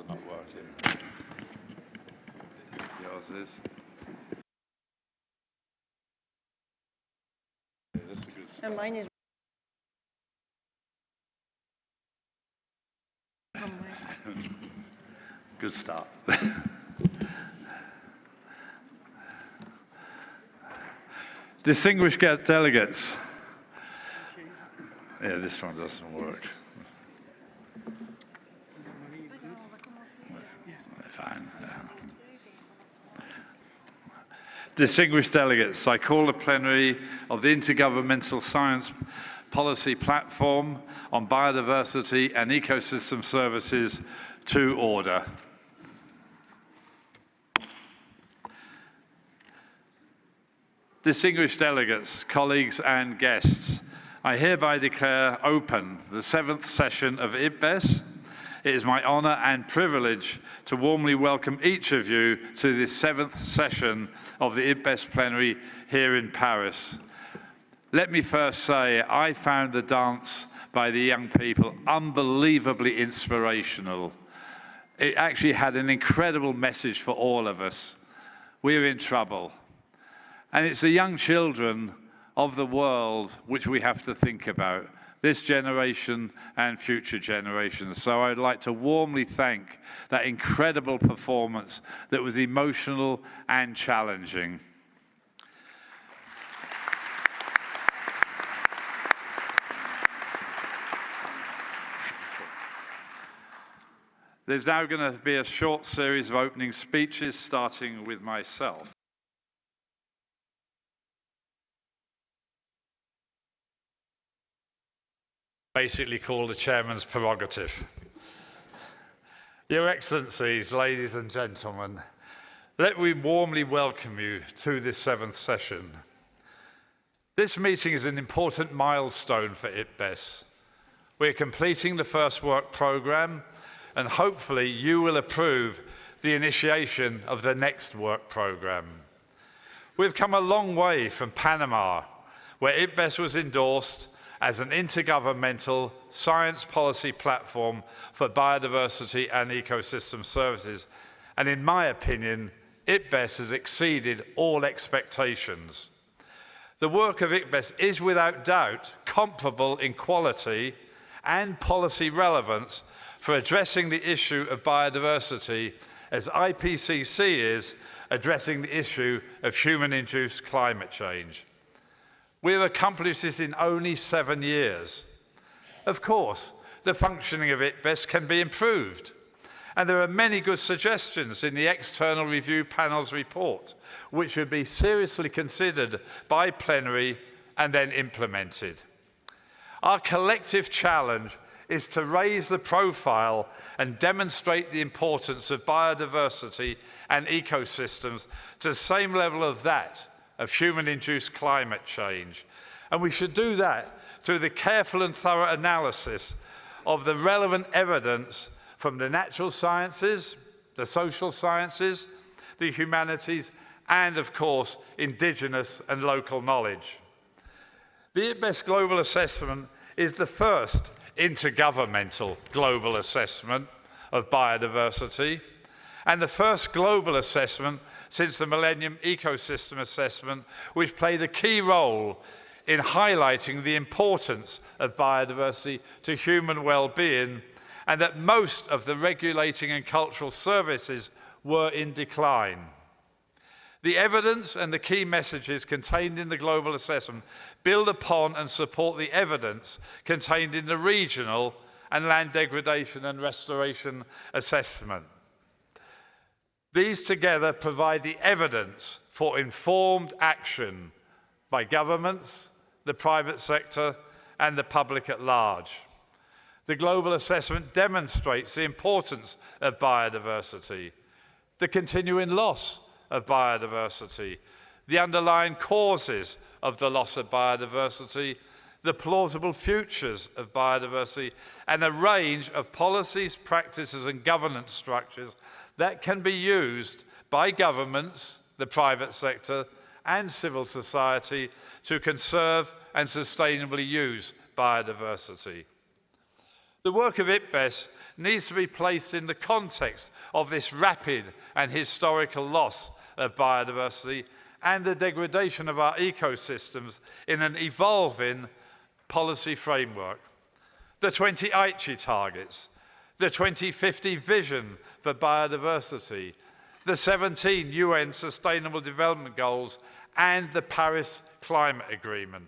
are not working. Yours is. Yeah, that's a good start. And mine is. Good start. Distinguished delegates. Yeah, this one doesn't work. Fine. Distinguished delegates, I call the plenary of the Intergovernmental Science Policy Platform on Biodiversity and Ecosystem Services to order. Distinguished delegates, colleagues and guests, I hereby declare open the 7th session of IPBES. It is my honour and privilege to warmly welcome each of you to this 7th session of the IPBES plenary here in Paris. Let me first say I found the dance by the young people unbelievably inspirational. It actually had an incredible message for all of us. We're in trouble. And it's the young children of the world which we have to think about, this generation and future generations. So I'd like to warmly thank that incredible performance that was emotional and challenging. There's now going to be a short series of opening speeches, starting with myself. Basically called the chairman's prerogative. Your Excellencies, ladies and gentlemen, let me warmly welcome you to this 7th session. This meeting is an important milestone for IPBES. We're completing the first work programme, and hopefully you will approve the initiation of the next work programme. We've come a long way from Panama, where IPBES was endorsed as an intergovernmental science policy platform for biodiversity and ecosystem services. And in my opinion, IPBES has exceeded all expectations. The work of IPBES is without doubt comparable in quality and policy relevance for addressing the issue of biodiversity as IPCC is addressing the issue of human-induced climate change. We have accomplished this in only 7 years. Of course, the functioning of IPBES can be improved, and there are many good suggestions in the External Review Panel's report, which should be seriously considered by plenary and then implemented. Our collective challenge is to raise the profile and demonstrate the importance of biodiversity and ecosystems to the same level of that of human-induced climate change. And we should do that through the careful and thorough analysis of the relevant evidence from the natural sciences, the social sciences, the humanities, and of course, indigenous and local knowledge. The IPBES Global Assessment is the first intergovernmental global assessment of biodiversity, and the first global assessment since the Millennium Ecosystem Assessment, which played a key role in highlighting the importance of biodiversity to human well-being, and that most of the regulating and cultural services were in decline. The evidence and the key messages contained in the global assessment build upon and support the evidence contained in the regional and land degradation and restoration assessment. These together provide the evidence for informed action by governments, the private sector, and the public at large. The global assessment demonstrates the importance of biodiversity, the continuing loss of biodiversity, the underlying causes of the loss of biodiversity, the plausible futures of biodiversity, and a range of policies, practices, and governance structures that can be used by governments, the private sector, and civil society to conserve and sustainably use biodiversity. The work of IPBES needs to be placed in the context of this rapid and historical loss of biodiversity and the degradation of our ecosystems in an evolving policy framework. The 20 Aichi targets, the 2050 vision for biodiversity, the 17 UN Sustainable Development Goals, and the Paris Climate Agreement.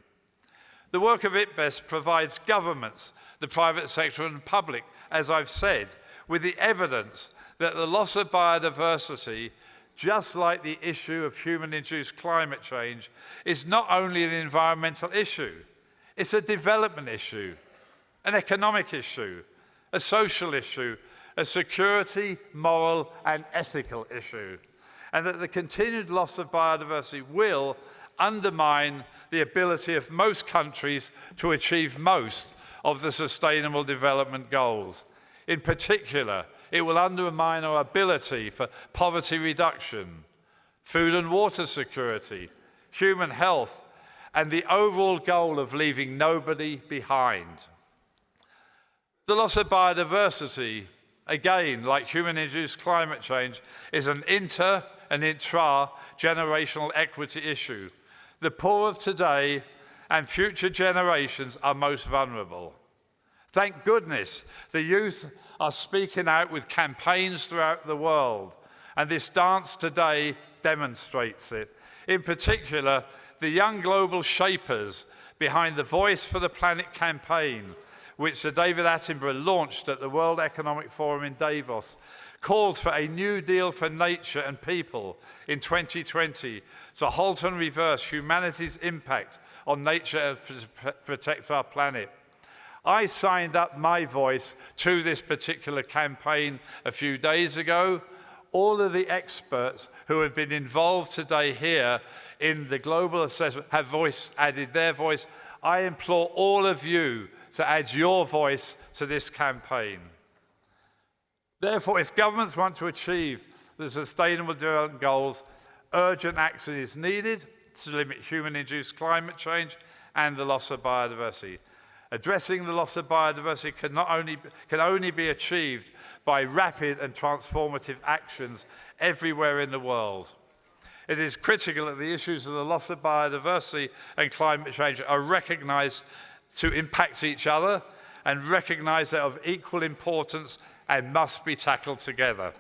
The work of IPBES provides governments, the private sector and public, as I've said, with the evidence that the loss of biodiversity, just like the issue of human-induced climate change, is not only an environmental issue, it's a development issue, an economic issue, a social issue, a security, moral and ethical issue, and that the continued loss of biodiversity will undermine the ability of most countries to achieve most of the Sustainable Development Goals. In particular, it will undermine our ability for poverty reduction, food and water security, human health, and the overall goal of leaving nobody behind. The loss of biodiversity, again, like human-induced climate change, is an inter- and intra-generational equity issue. The poor of today and future generations are most vulnerable. Thank goodness the youth are speaking out with campaigns throughout the world, and this dance today demonstrates it. In particular, the young global shapers behind the Voice for the Planet campaign, which Sir David Attenborough launched at the World Economic Forum in Davos, calls for a new deal for nature and people in 2020 to halt and reverse humanity's impact on nature and protect our planet. I signed up my voice to this particular campaign a few days ago. All of the experts who have been involved today here in the global assessment have added their voice. I implore all of you to add your voice to this campaign. Therefore, if governments want to achieve the Sustainable Development Goals, urgent action is needed to limit human-induced climate change and the loss of biodiversity. Addressing the loss of biodiversity can only be achieved by rapid and transformative actions everywhere in the world. It is critical that the issues of the loss of biodiversity and climate change are recognised to impact each other and recognised that of equal importance and must be tackled together.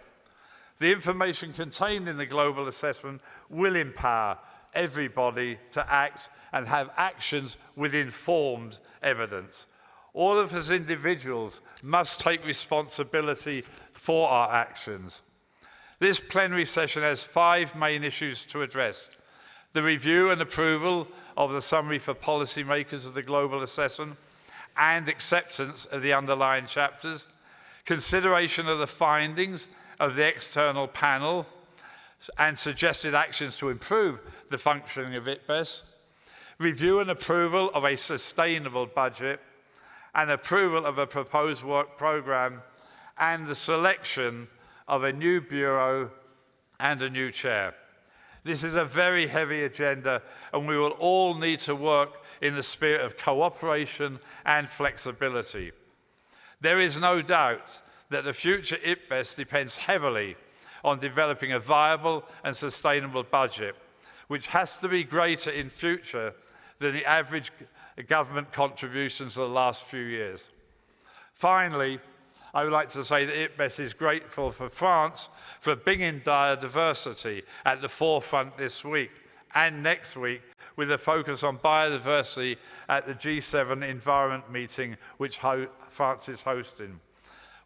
The information contained in the global assessment will empower everybody to act and have actions with informed evidence. All of us individuals must take responsibility for our actions. This plenary session has 5 main issues to address: the review and approval of the summary for policymakers of the global assessment and acceptance of the underlying chapters, consideration of the findings of the external panel and suggested actions to improve the functioning of IPBES, review and approval of a sustainable budget, and approval of a proposed work programme, and the selection of a new bureau and a new chair. This is a very heavy agenda, and we will all need to work in the spirit of cooperation and flexibility. There is no doubt that the future IPBES depends heavily on developing a viable and sustainable budget, which has to be greater in future than the average government contributions of the last few years. Finally, I would like to say that IPBES is grateful for France for bringing biodiversity at the forefront this week and next week, with a focus on biodiversity at the G7 Environment meeting, which France is hosting.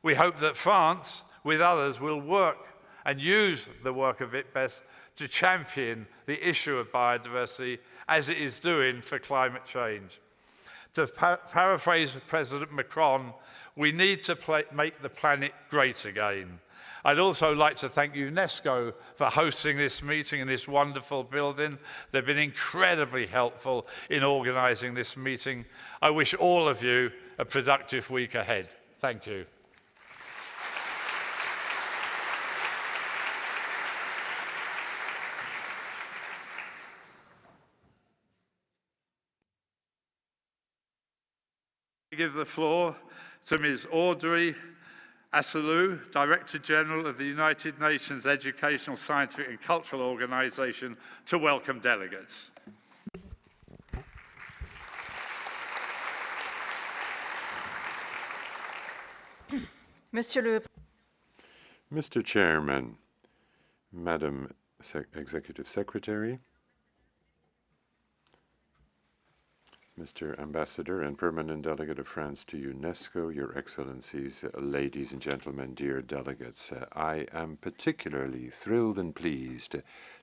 We hope that France, with others, will work and use the work of IPBES to champion the issue of biodiversity, as it is doing for climate change. To paraphrase President Macron, we need to make the planet great again. I'd also like to thank UNESCO for hosting this meeting in this wonderful building. They've been incredibly helpful in organising this meeting. I wish all of you a productive week ahead. Thank you. I give the floor to Ms. Audrey Asselou, Director General of the United Nations Educational, Scientific and Cultural Organization, to welcome delegates. Mr. Chairman, Madam Executive Secretary, Mr. Ambassador and Permanent Delegate of France to UNESCO, Your Excellencies, ladies and gentlemen, dear delegates, I am particularly thrilled and pleased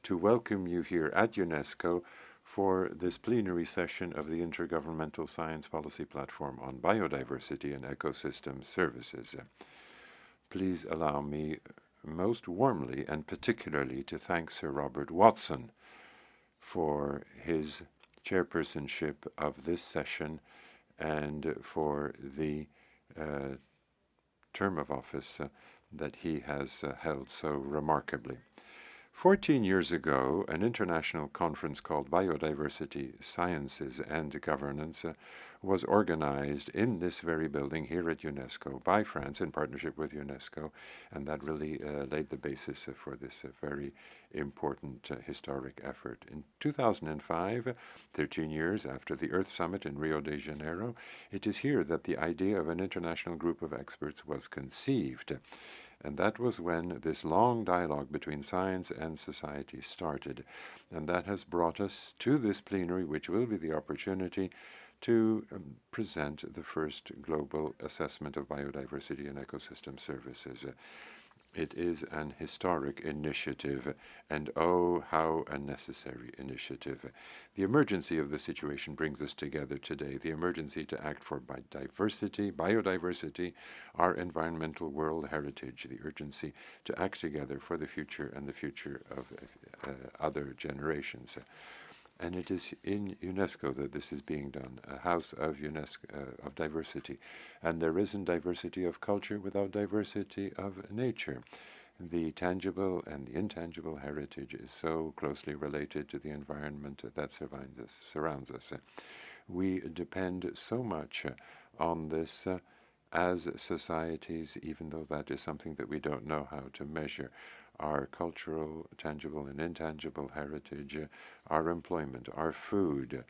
to welcome you here at UNESCO for this plenary session of the Intergovernmental Science Policy Platform on Biodiversity and Ecosystem Services. Please allow me most warmly and particularly to thank Sir Robert Watson for his chairpersonship of this session and for the term of office that he has held so remarkably. 14 years ago, an international conference called Biodiversity, Sciences and Governance was organized in this very building here at UNESCO by France in partnership with UNESCO, and that really laid the basis for this very important historic effort. In 2005, 13 years after the Earth Summit in Rio de Janeiro, it is here that the idea of an international group of experts was conceived. And that was when this long dialogue between science and society started. And that has brought us to this plenary, which will be the opportunity to present the first global assessment of biodiversity and ecosystem services. It is an historic initiative, and oh, how a necessary initiative. The emergency of the situation brings us together today, the emergency to act for biodiversity, our environmental world heritage, the urgency to act together for the future and the future of other generations. And it is in UNESCO that this is being done, a house of of diversity. And there isn't diversity of culture without diversity of nature. The tangible and the intangible heritage is so closely related to the environment that surrounds us. We depend so much on this as societies, even though that is something that we don't know how to measure. Our cultural, tangible and intangible heritage, our employment, our food,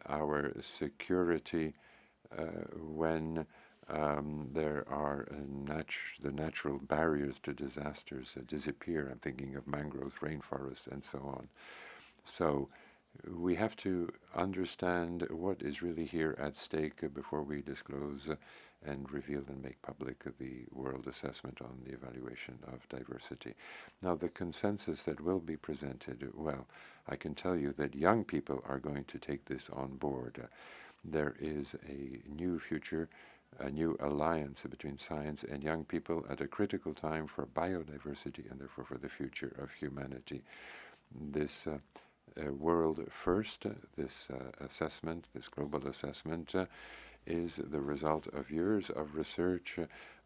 our security when there are the natural barriers to disasters disappear. I'm thinking of mangroves, rainforests, and so on. So we have to understand what is really here at stake before we disclose and reveal and make public the world assessment on the evaluation of diversity. Now, the consensus that will be presented, well, I can tell you that young people are going to take this on board. There is a new future, a new alliance between science and young people at a critical time for biodiversity and therefore for the future of humanity. This world first, this assessment, this global assessment, is the result of years of research,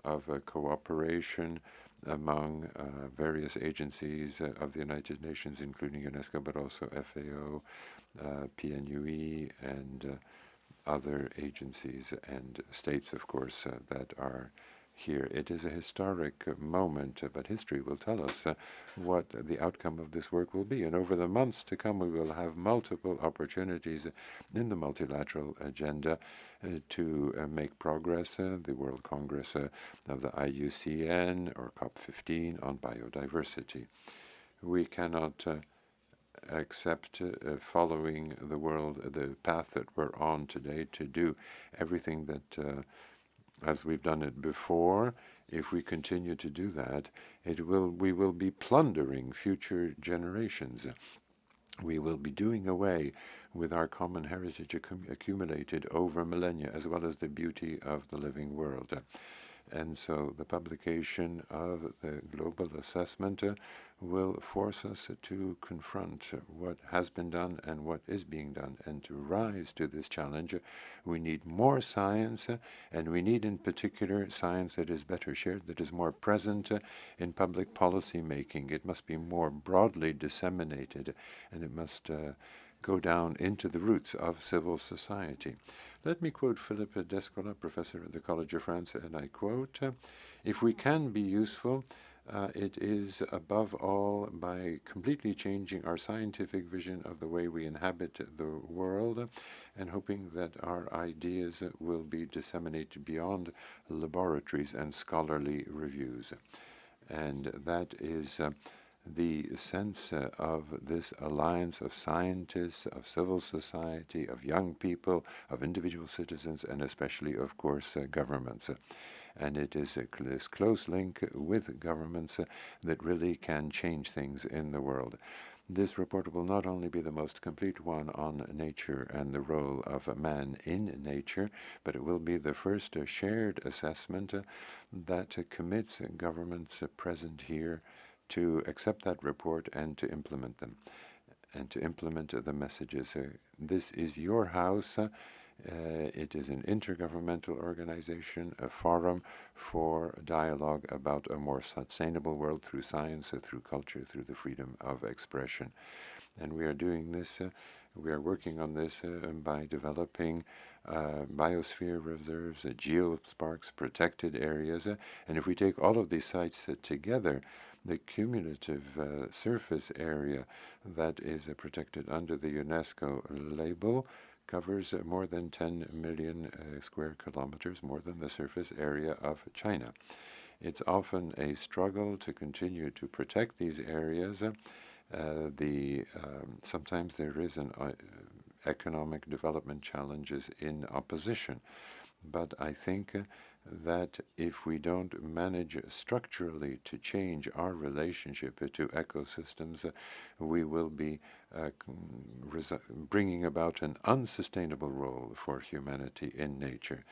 of cooperation among various agencies of the United Nations, including UNESCO, but also FAO, PNUE, and other agencies and states, of course, that are here. It is a historic moment, but history will tell us what the outcome of this work will be. And over the months to come, we will have multiple opportunities in the multilateral agenda to make progress. The World Congress of the IUCN or COP15 on biodiversity. We cannot accept following the path that we're on today to do everything that as we've done it before. If we continue to do that, we will be plundering future generations. We will be doing away with our common heritage accumulated over millennia, as well as the beauty of the living world. And so the publication of the global assessment will force us to confront what has been done and what is being done. And to rise to this challenge, we need more science, and we need in particular science that is better shared, that is more present in public policy making. It must be more broadly disseminated, and it must go down into the roots of civil society. Let me quote Philippe Descola, professor at the College of France, and I quote, "If we can be useful, it is above all by completely changing our scientific vision of the way we inhabit the world and hoping that our ideas will be disseminated beyond laboratories and scholarly reviews." And that is the sense of this alliance of scientists, of civil society, of young people, of individual citizens, and especially, of course, governments. And it is this close link with governments that really can change things in the world. This report will not only be the most complete one on nature and the role of man in nature, but it will be the first shared assessment that commits governments present here to accept that report and to implement them, and to implement the messages. This is your house. It is an intergovernmental organization, a forum for dialogue about a more sustainable world through science, through culture, through the freedom of expression. And we are doing this, we are working on this by developing biosphere reserves, geosparks, protected areas. And if we take all of these sites together, the cumulative surface area that is protected under the UNESCO label covers more than 10 million square kilometers, more than the surface area of China. It's often a struggle to continue to protect these areas. Sometimes there is an economic development challenges in opposition. But I think that if we don't manage structurally to change our relationship to ecosystems, we will be bringing about an unsustainable role for humanity in nature.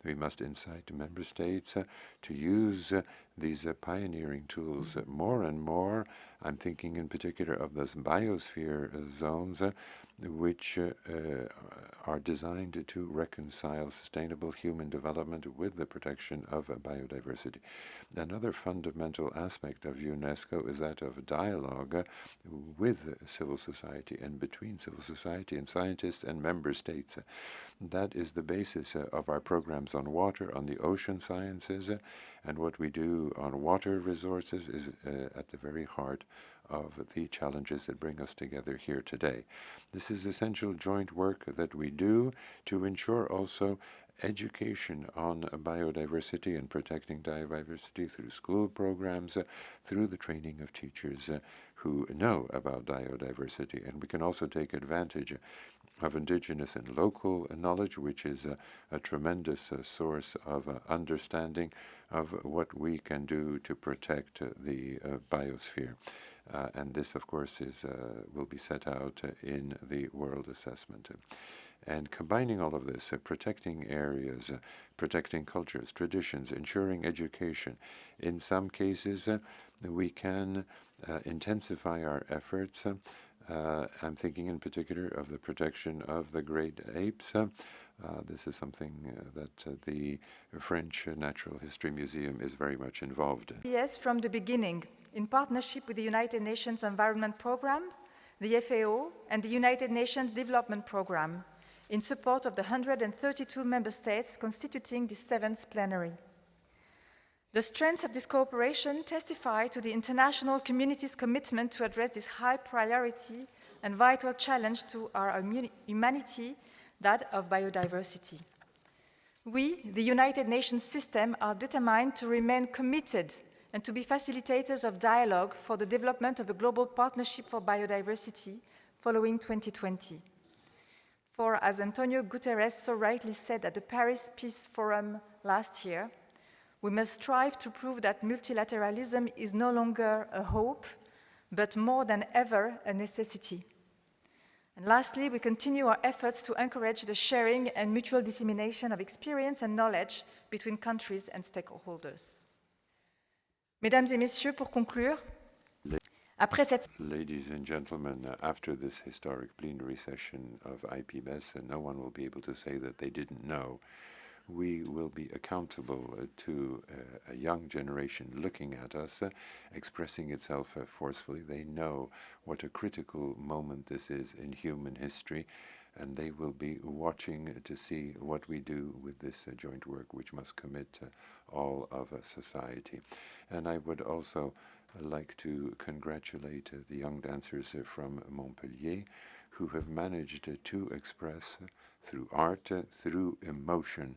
We must incite member states to use these pioneering tools more and more. I'm thinking in particular of those biosphere zones, which are designed to reconcile sustainable human development with the protection of biodiversity. Another fundamental aspect of UNESCO is that of dialogue with civil society and between civil society and scientists and member states. That is the basis of our programs on water, on the ocean sciences, and what we do on water resources is at the very heart of the challenges that bring us together here today. This is essential joint work that we do to ensure also education on biodiversity and protecting biodiversity through school programs, through the training of teachers who know about biodiversity. And we can also take advantage of indigenous and local knowledge, which is a tremendous source of understanding of what we can do to protect the biosphere. And this, of course, will be set out in the World Assessment. And combining all of this, protecting areas, protecting cultures, traditions, ensuring education. In some cases, we can intensify our efforts. I'm thinking in particular of the protection of the great apes. This is something that the French Natural History Museum is very much involved in. Yes, from the beginning, in partnership with the United Nations Environment Programme, the FAO, and the United Nations Development Programme, in support of the 132 member states constituting the 7th plenary. The strengths of this cooperation testify to the international community's commitment to address this high priority and vital challenge to our humanity, that of biodiversity. We, the United Nations system, are determined to remain committed and to be facilitators of dialogue for the development of a global partnership for biodiversity following 2020. For, as Antonio Guterres so rightly said at the Paris Peace Forum last year, we must strive to prove that multilateralism is no longer a hope, but more than ever a necessity. And lastly, we continue our efforts to encourage the sharing and mutual dissemination of experience and knowledge between countries and stakeholders. Mesdames et messieurs, pour conclure, après cette... Ladies and gentlemen, after this historic plenary session of IPBES, no one will be able to say that they didn't know we will be accountable to a young generation looking at us, expressing itself forcefully. They know what a critical moment this is in human history, and they will be watching to see what we do with this joint work, which must commit all of society. And I would also like to congratulate the young dancers from Montpellier, who have managed to express through art, through emotion,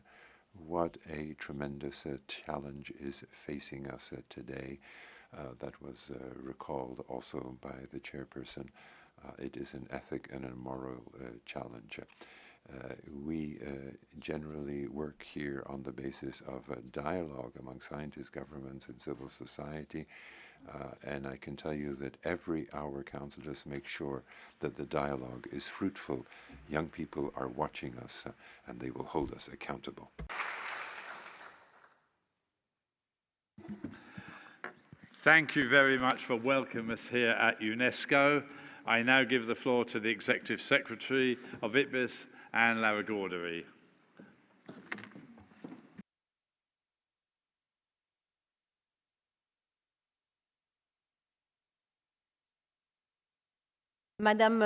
what a tremendous challenge is facing us today. That was recalled also by the chairperson. It is an ethic and a moral challenge. We generally work here on the basis of a dialogue among scientists, governments, and civil society. And I can tell you that every hour counts. Let us make sure that the dialogue is fruitful. Young people are watching us, and they will hold us accountable. Thank you very much for welcoming us here at UNESCO. I now give the floor to the Executive Secretary of IPBES, Anne Larigauderie. Madame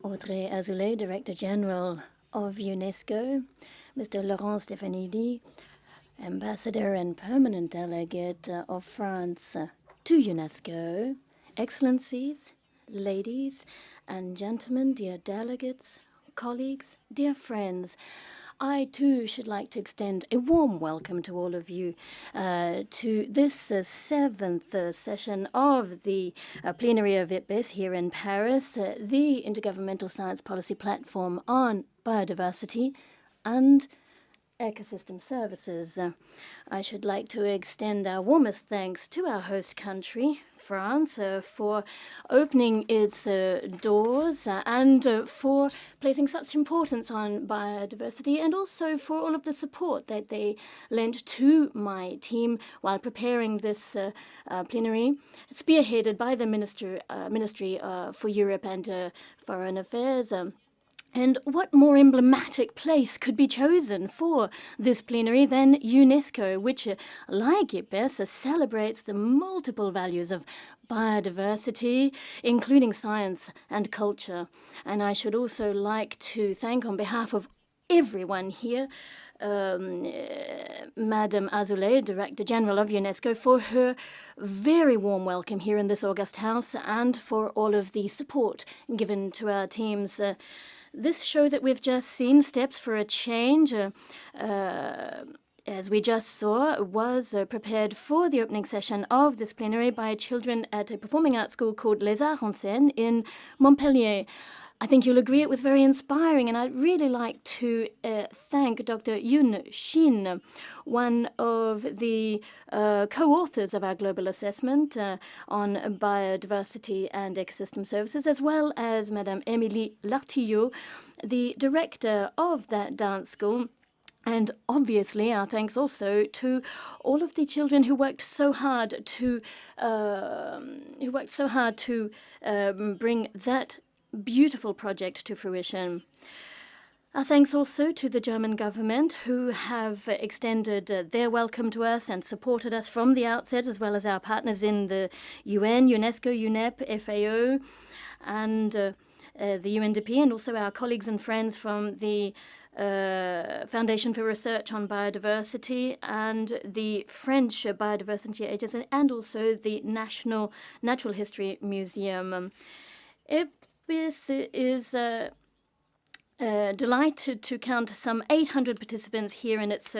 Audrey Azoulay, Director General of UNESCO, Mr. Laurent Stefanidi, Ambassador and Permanent Delegate of France to UNESCO, Excellencies, ladies and gentlemen, dear delegates, colleagues, dear friends, I too should like to extend a warm welcome to all of you to this seventh session of the plenary of IPBES here in Paris, the Intergovernmental Science Policy Platform on Biodiversity and Ecosystem Services. I should like to extend our warmest thanks to our host country, France, for opening its doors and for placing such importance on biodiversity, and also for all of the support that they lent to my team while preparing this plenary, spearheaded by the Ministry for Europe and Foreign Affairs. And what more emblematic place could be chosen for this plenary than UNESCO, which, like IPBES, celebrates the multiple values of biodiversity, including science and culture. And I should also like to thank, on behalf of everyone here, Madame Azoulay, Director General of UNESCO, for her very warm welcome here in this august house and for all of the support given to our teams. This show that we've just seen, Steps for a Change, as we just saw, was prepared for the opening session of this plenary by children at a performing arts school called Les Arts en Scène in Montpellier. I think you'll agree it was very inspiring, and I'd really like to thank Dr. Yoon Shin, one of the co-authors of our global assessment on biodiversity and ecosystem services, as well as Madame Émilie Lartillot, the director of that dance school. And obviously, our thanks also to all of the children who worked so hard to bring that beautiful project to fruition. Our thanks also to the German government, who have extended their welcome to us and supported us from the outset, as well as our partners in the UN, UNESCO, UNEP, FAO, and the UNDP, and also our colleagues and friends from the Foundation for Research on Biodiversity and the French Biodiversity Agency, and also the National Natural History Museum. IPBES is delighted to count some 800 participants here in its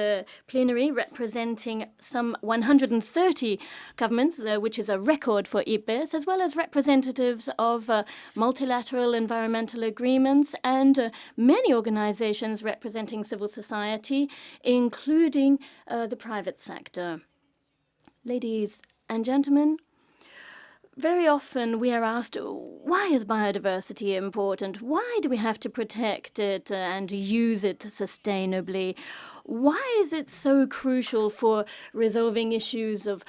plenary, representing some 130 governments, which is a record for IPBES, as well as representatives of multilateral environmental agreements and many organizations representing civil society, including the private sector. Ladies and gentlemen, very often we are asked, why is biodiversity important? Why do we have to protect it and use it sustainably? Why is it so crucial for resolving issues of,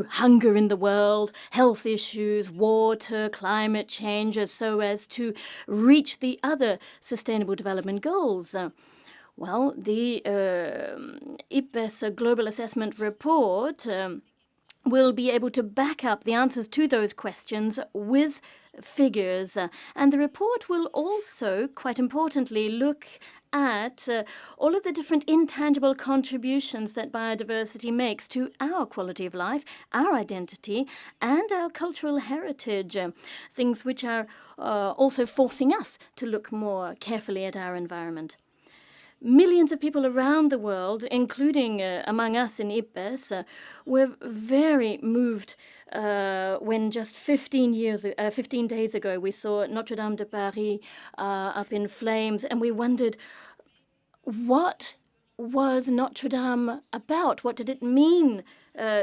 hunger in the world, health issues, water, climate change, so as to reach the other sustainable development goals? Well, the IPBES Global Assessment Report will be able to back up the answers to those questions with figures. And the report will also, quite importantly, look at all of the different intangible contributions that biodiversity makes to our quality of life, our identity, and our cultural heritage, things which are also forcing us to look more carefully at our environment. Millions of people around the world, including among us in IPBES, were very moved when just 15 days ago we saw Notre Dame de Paris up in flames, and we wondered, what was Notre Dame about? What did it mean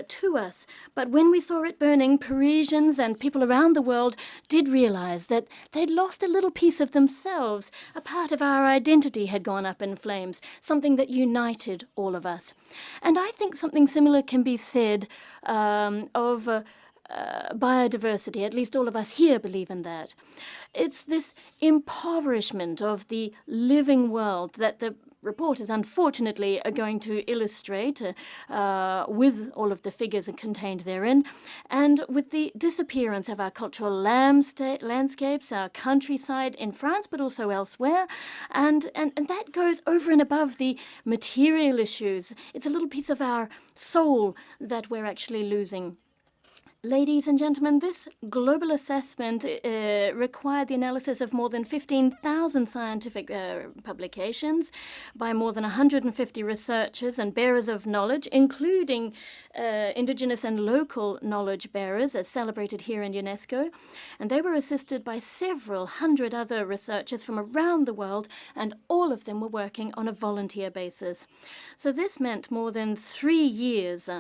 to us? But when we saw it burning, Parisians and people around the world did realize that they'd lost a little piece of themselves. A part of our identity had gone up in flames, something that united all of us. And I think something similar can be said of biodiversity. At least all of us here believe in that. It's this impoverishment of the living world that the report is unfortunately going to illustrate with all of the figures contained therein, and with the disappearance of our cultural landscapes, our countryside in France, but also elsewhere. And that goes over and above the material issues. It's a little piece of our soul that we're actually losing. Ladies and gentlemen, this global assessment required the analysis of more than 15,000 scientific publications by more than 150 researchers and bearers of knowledge, including indigenous and local knowledge bearers, as celebrated here in UNESCO. And they were assisted by several hundred other researchers from around the world, and all of them were working on a volunteer basis. So this meant more than 3 years,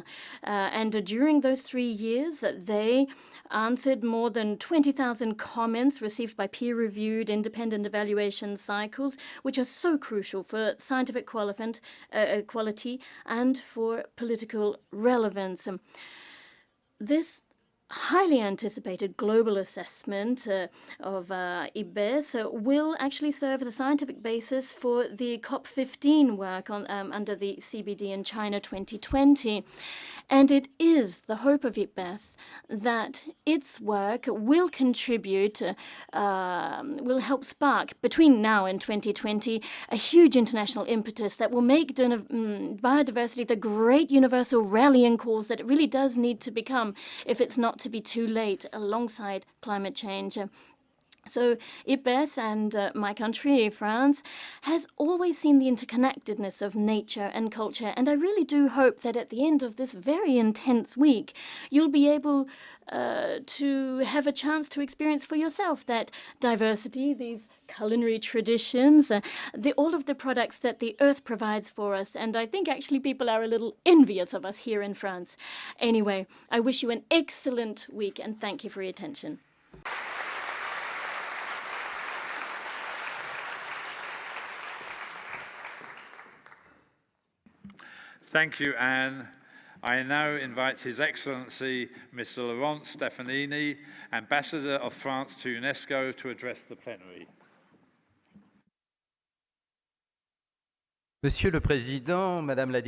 and during those 3 years, they answered more than 20,000 comments received by peer-reviewed independent evaluation cycles, which are so crucial for scientific quality and for political relevance. This highly anticipated global assessment of IPBES will actually serve as a scientific basis for the COP15 work on, under the CBD in China 2020. And it is the hope of IPBES that its work will contribute, will help spark, between now and 2020, a huge international impetus that will make biodiversity the great universal rallying cause that it really does need to become if it's not to be too late alongside climate change. So IPBES and my country, France, has always seen the interconnectedness of nature and culture, and I really do hope that at the end of this very intense week, you'll be able to have a chance to experience for yourself that diversity, these culinary traditions, all of the products that the earth provides for us, and I think actually people are a little envious of us here in France. Anyway, I wish you an excellent week, and thank you for your attention. Thank you, Anne. I now invite His Excellency Mr. Laurent Stefanini, Ambassador of France to UNESCO, to address the plenary. Monsieur le Président, Madame la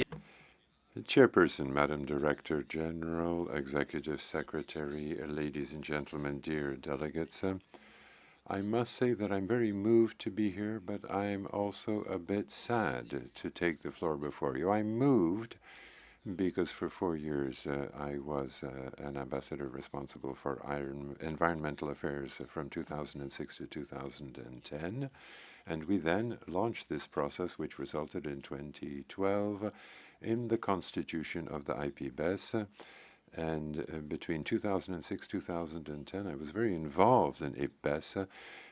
Chairperson, Madam Director General, Executive Secretary, ladies and gentlemen, dear delegates, I must say that I'm very moved to be here, but I'm also a bit sad to take the floor before you. I'm moved because for 4 years I was an ambassador responsible for environmental affairs from 2006 to 2010. And we then launched this process, which resulted in 2012 in the constitution of the IPBES. And between 2006 2010, I was very involved in IPBES,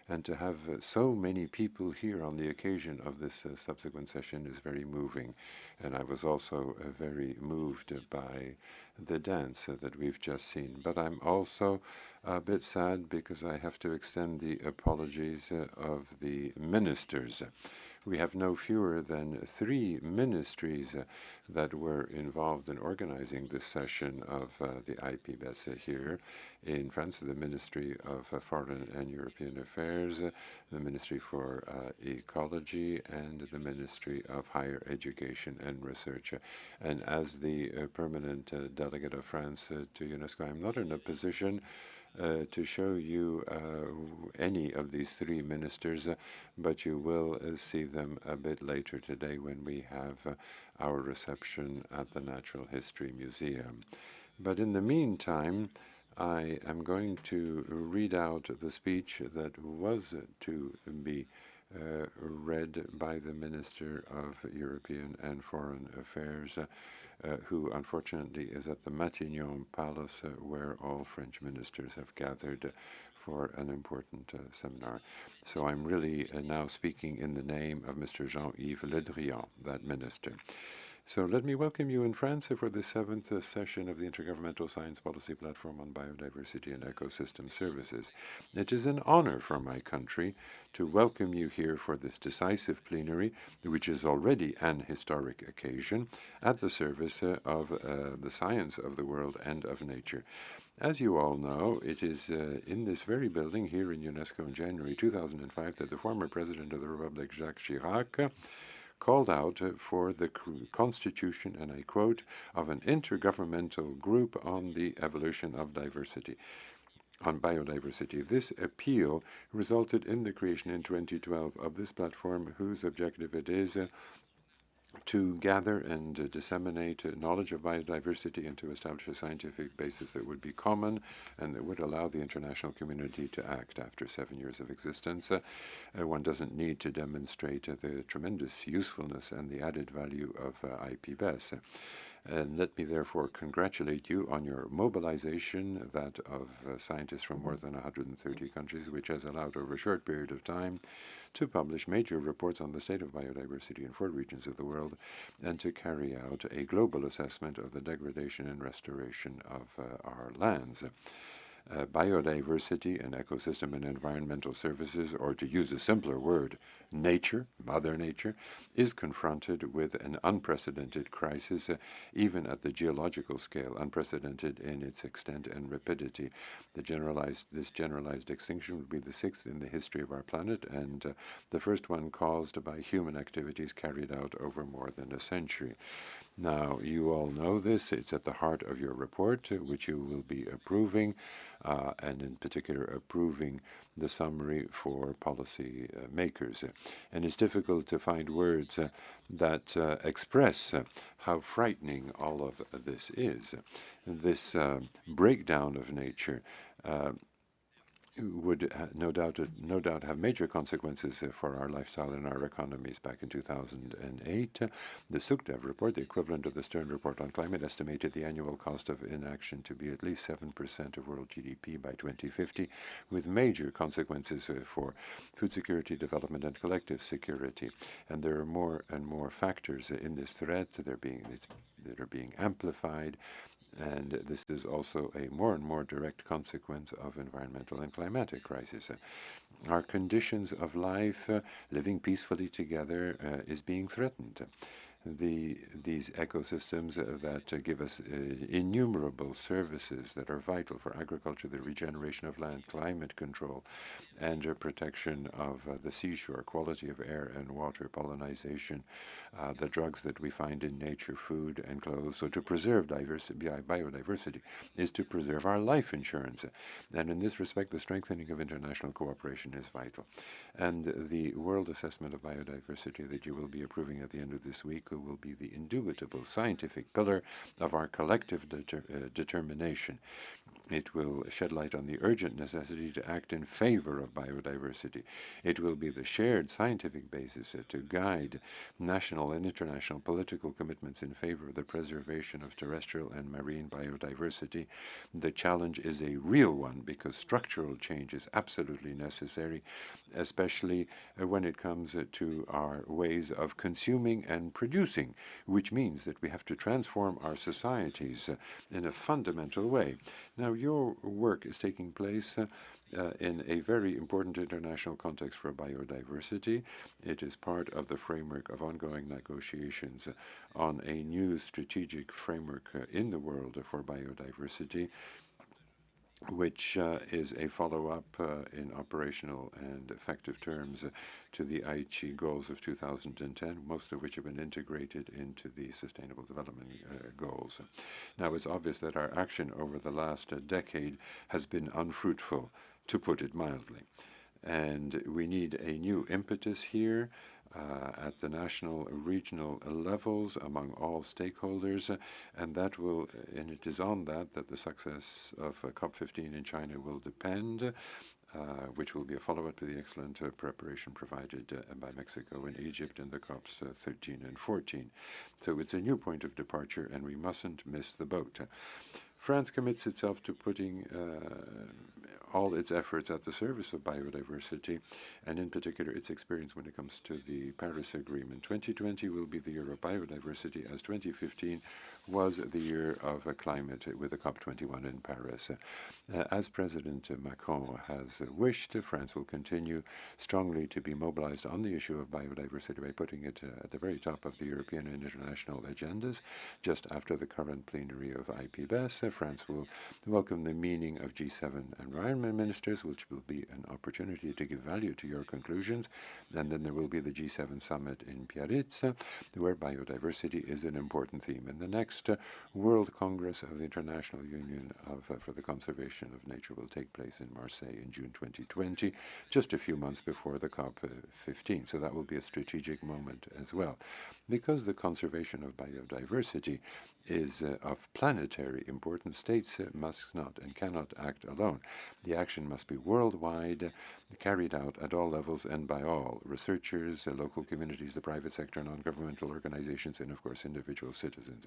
and to have so many people here on the occasion of this subsequent session is very moving. And I was also very moved by the dance that we've just seen. But I'm also a bit sad because I have to extend the apologies of the ministers. we have no fewer than 3 ministries that were involved in organizing this session of the IPBES here in France: the Ministry of Foreign and European Affairs, the Ministry for Ecology, and the Ministry of Higher Education and Research. And as the permanent delegate of France to UNESCO, I'm not in a position to show you any of these 3 ministers, but you will see them a bit later today when we have our reception at the Natural History Museum. But in the meantime, I am going to read out the speech that was to be read by the Minister of European and Foreign Affairs, who unfortunately is at the Matignon Palace, where all French ministers have gathered for an important seminar. So I'm really now speaking in the name of Mr. Jean-Yves Le Drian, that minister. So let me welcome you in France for the 7th session of the Intergovernmental Science Policy Platform on Biodiversity and Ecosystem Services. It is an honor for my country to welcome you here for this decisive plenary, which is already an historic occasion, at the service of the science of the world and of nature. As you all know, it is in this very building here in UNESCO in January 2005 that the former President of the Republic, Jacques Chirac, called out for the constitution, and I quote, of an intergovernmental group on the evolution of diversity, on biodiversity. This appeal resulted in the creation in 2012 of this platform, whose objective it is to gather and disseminate knowledge of biodiversity and to establish a scientific basis that would be common and that would allow the international community to act. After 7 years of existence, one doesn't need to demonstrate the tremendous usefulness and the added value of IPBES. And let me therefore congratulate you on your mobilization, that of scientists from more than 130 countries, which has allowed over a short period of time to publish major reports on the state of biodiversity in 4 regions of the world and to carry out a global assessment of the degradation and restoration of our lands. Biodiversity and ecosystem and environmental services, or to use a simpler word, nature, Mother Nature, is confronted with an unprecedented crisis, even at the geological scale, unprecedented in its extent and rapidity. This generalized extinction would be the 6th in the history of our planet, and the first one caused by human activities carried out over more than a century. Now, you all know this. It's at the heart of your report, which you will be approving, and in particular approving the summary for policy makers. And it's difficult to find words that express how frightening all of this is. This breakdown of nature would no doubt have major consequences for our lifestyle and our economies. Back in 2008, the SUCDEV report, the equivalent of the Stern report on climate, estimated the annual cost of inaction to be at least 7% of world GDP by 2050, with major consequences for food security, development, and collective security. And there are more and more factors in this threat that are being amplified. And this is also a more and more direct consequence of environmental and climatic crisis. Our conditions of life, living peacefully together, is being threatened. These ecosystems that give us innumerable services that are vital for agriculture, the regeneration of land, climate control, and protection of the seashore, quality of air and water, pollinization, the drugs that we find in nature, food and clothes. So to preserve biodiversity is to preserve our life insurance. And in this respect, the strengthening of international cooperation is vital. And the World Assessment of Biodiversity that you will be approving at the end of this week will be the indubitable scientific pillar of our collective determination. It will shed light on the urgent necessity to act in favor of biodiversity. It will be the shared scientific basis to guide national and international political commitments in favor of the preservation of terrestrial and marine biodiversity. The challenge is a real one because structural change is absolutely necessary, especially when it comes to our ways of consuming and producing, which means that we have to transform our societies in a fundamental way. Now, Now, your work is taking place in a very important international context for biodiversity. It is part of the framework of ongoing negotiations on a new strategic framework in the world for biodiversity, which is a follow-up in operational and effective terms to the Aichi goals of 2010, most of which have been integrated into the Sustainable Development Goals. Now, it's obvious that our action over the last decade has been unfruitful, to put it mildly. And we need a new impetus here at the national, regional levels among all stakeholders, and that will, and it is on that the success of COP15 in China will depend, which will be a follow-up to the excellent preparation provided by Mexico and Egypt in the COPs 13 and 14. So it's a new point of departure, and we mustn't miss the boat. France commits itself to putting all its efforts at the service of biodiversity, and in particular its experience when it comes to the Paris Agreement. 2020 will be the year of biodiversity, as 2015 was the year of climate with the COP21 in Paris. As President Macron has wished, France will continue strongly to be mobilized on the issue of biodiversity by putting it at the very top of the European and international agendas. Just after the current plenary of IPBES, France will welcome the meeting of G7 environment ministers, which will be an opportunity to give value to your conclusions. And then there will be the G7 summit in Biarritz, where biodiversity is an important theme. And the next World Congress of the International Union for the Conservation of Nature will take place in Marseille in June 2020, just a few months before the COP15. So that will be a strategic moment as well. Because the conservation of biodiversity is of planetary importance, states must not and cannot act alone. The action must be worldwide, carried out at all levels and by all researchers, local communities, the private sector, non-governmental organizations, and of course individual citizens.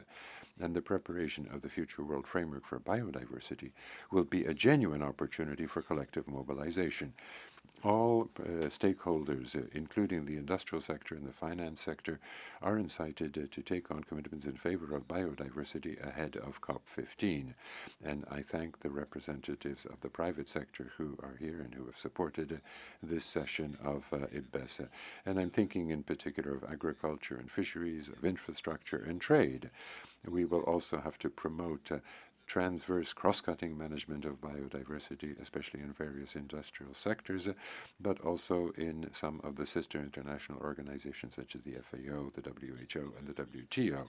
And the preparation of the future world framework for biodiversity will be a genuine opportunity for collective mobilization. All stakeholders, including the industrial sector and the finance sector, are incited to take on commitments in favor of biodiversity ahead of COP15. And I thank the representatives of the private sector who are here and who have supported this session of IPBES. And I'm thinking in particular of agriculture and fisheries, of infrastructure and trade. We will also have to promote transverse cross-cutting management of biodiversity, especially in various industrial sectors, but also in some of the sister international organizations such as the FAO, the WHO, and the WTO.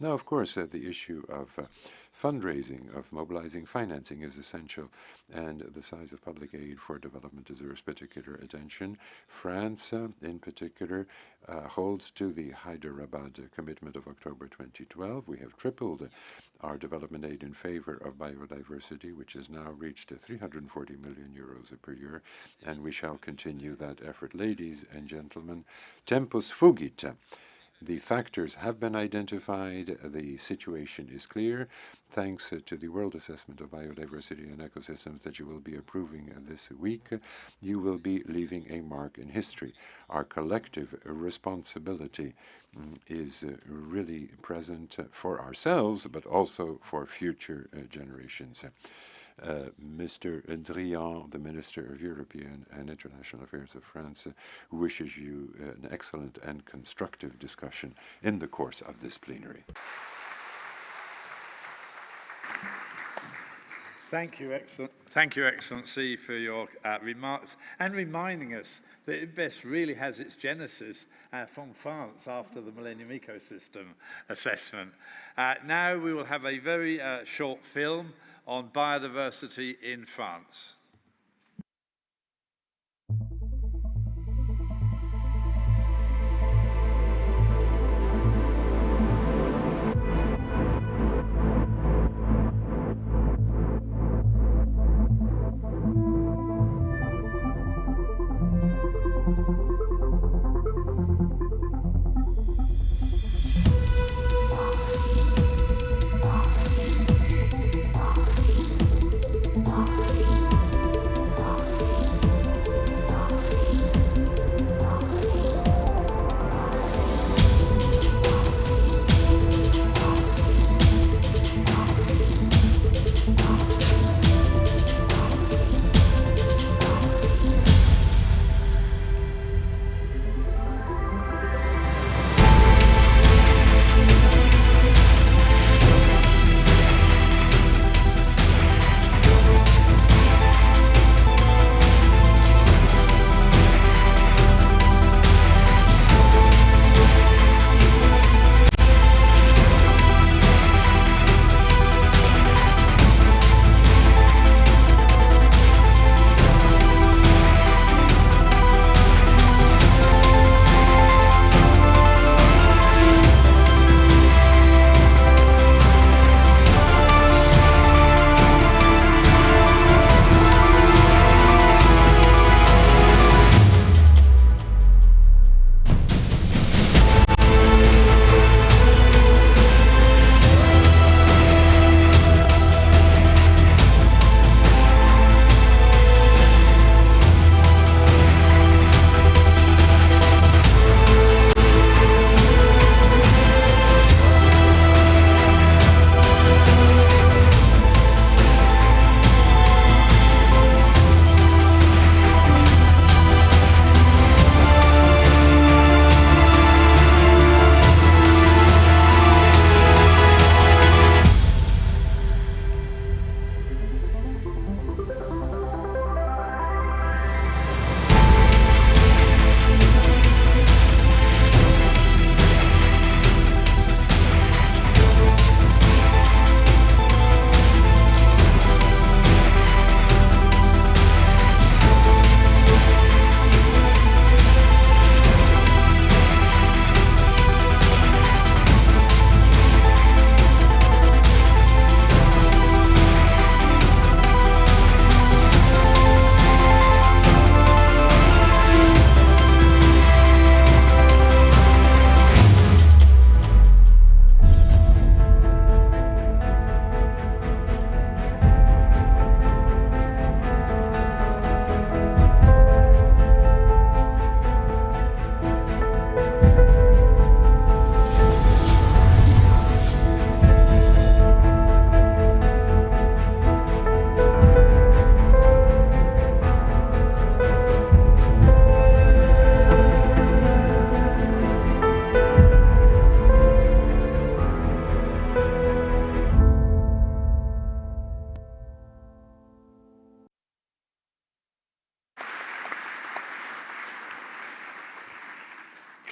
Now, of course, the issue of fundraising, of mobilizing financing is essential, and the size of public aid for development deserves particular attention. France, in particular, holds to the Hyderabad commitment of October 2012. We have tripled our development aid in favor of biodiversity, which has now reached 340 million euros per year, and we shall continue that effort. Ladies and gentlemen, tempus fugit. The factors have been identified. The situation is clear. Thanks to the World Assessment of Biodiversity and Ecosystems that you will be approving this week, you will be leaving a mark in history. Our collective responsibility is really present for ourselves, but also for future generations. Mr. Drian, the Minister of European and International Affairs of France, wishes you an excellent and constructive discussion in the course of this plenary. Thank you, Excellency, for your remarks and reminding us that IPBES really has its genesis from France after the Millennium Ecosystem Assessment. Now we will have a very short film on biodiversity in France.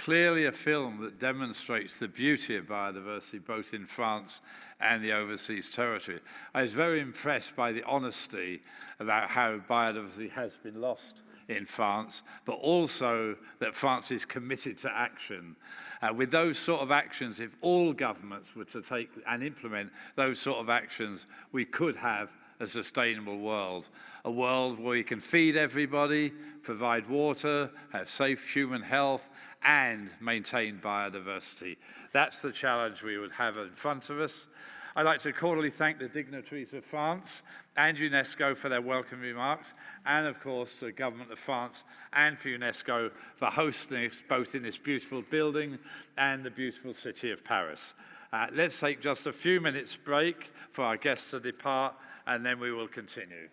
clearly a film that demonstrates the beauty of biodiversity both in France and the overseas territory. I was very impressed by the honesty about how biodiversity has been lost in France, but also that France is committed to action. With those sort of actions, if all governments were to take and implement those sort of actions, we could have a sustainable world. A world where we can feed everybody, provide water, have safe human health, and maintain biodiversity. That's the challenge we would have in front of us. I'd like to cordially thank the dignitaries of France and UNESCO for their welcome remarks, and of course the Government of France and for UNESCO for hosting us both in this beautiful building and the beautiful city of Paris. Let's take just a few minutes break for our guests to depart, and then we will continue.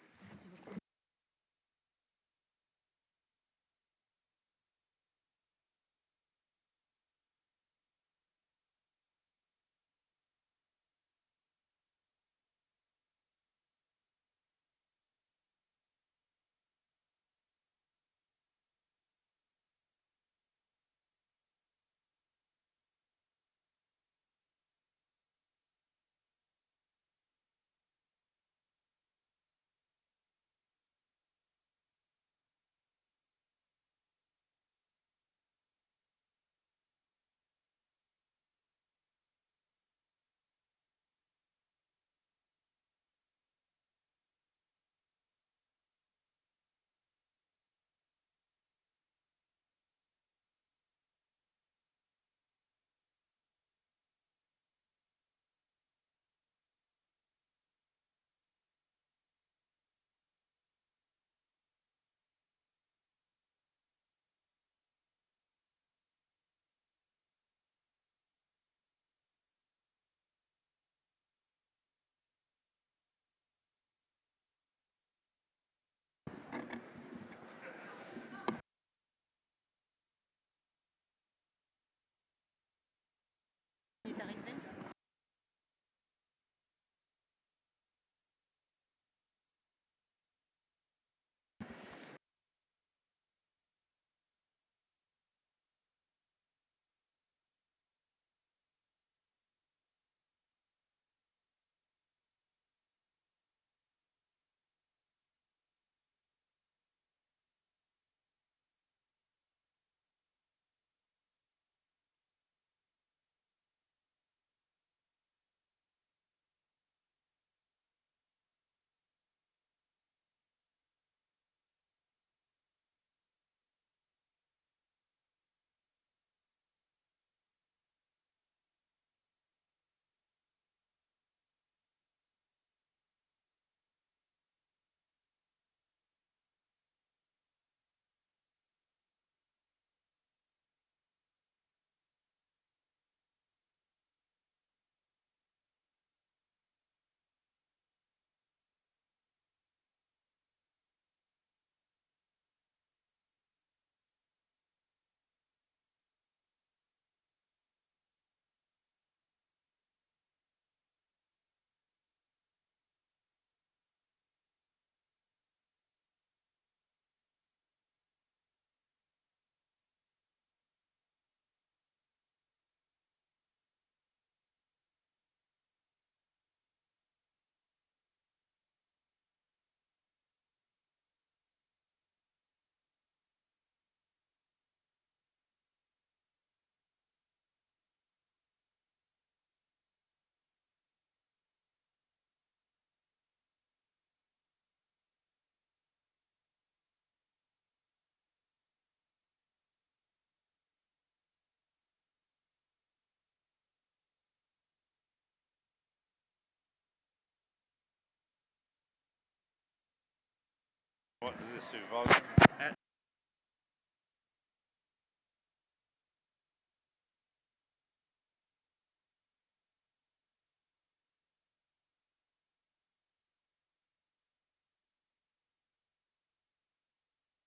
What does this do, volume?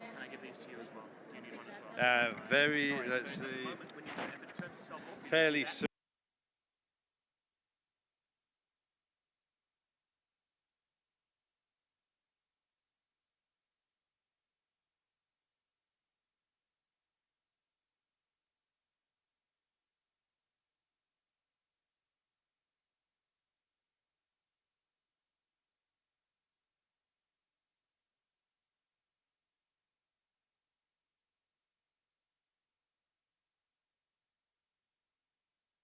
Can I give these to you as well? Do you need one as well? Let's see, fairly soon.